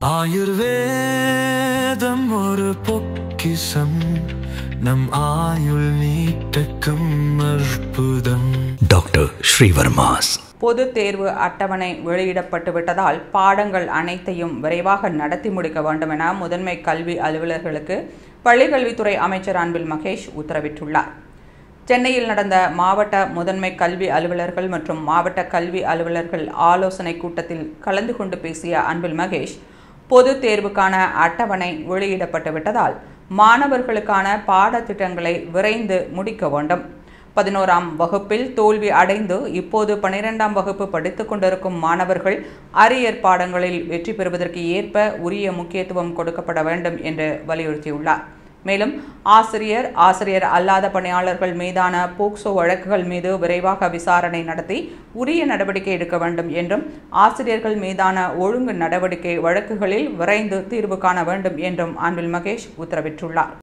ஆயுர்வேதம் ஒரு பொக்கிஷம் நம் ஆயுள் நீட்டக்கும் அற்புதம். டாக்டர் ஸ்ரீவர்மாஸ். பொது தேர்வு அட்டவணை வெளியிடப்பட்டு விட்டதால் பாடங்கள் அனைத்தையும் விரைவாக நடத்தி முடிக்க வேண்டும் என முதன்மை கல்வி அலுவலர்களுக்கு பள்ளிக்கல்வித்துறை அமைச்சர் அன்பில் மகேஷ் உத்தரவிட்டுள்ளார். சென்னையில் நடந்த மாவட்ட முதன்மை கல்வி அலுவலர்கள் மற்றும் மாவட்ட கல்வி அலுவலர்கள் ஆலோசனை கூட்டத்தில் கலந்து கொண்டு பேசிய அன்பில் மகேஷ், பொது தேர்வுக்கான அட்டவணை வெளியிடப்பட்டு விட்டதால் மாணவர்களுக்கான பாடத்திட்டங்களை விரைந்து முடிக்க வேண்டும். 11ஆம் வகுப்பில் தோல்வி அடைந்து இப்போது 12ஆம் வகுப்பு படித்துக் கொண்டிருக்கும் மாணவர்கள் அரியர் பாடங்களில் வெற்றி பெறுவதற்கு ஏற்ப உரிய முக்கியத்துவம் கொடுக்கப்பட வேண்டும் என்று வலியுறுத்தியுள்ளார். மேலும் ஆசிரியர் அல்லாத பணியாளர்கள் மீதான போக்சோ வழக்குகள் மீது விரைவாக விசாரணை நடத்தி உரிய நடவடிக்கை எடுக்க வேண்டும் என்றும், ஆசிரியர்கள் மீதான ஒழுங்கு நடவடிக்கை வழக்குகளில் விரைந்து தீர்வு காண வேண்டும் என்றும் அன்பில் மகேஷ் உத்தரவிட்டுள்ளார்.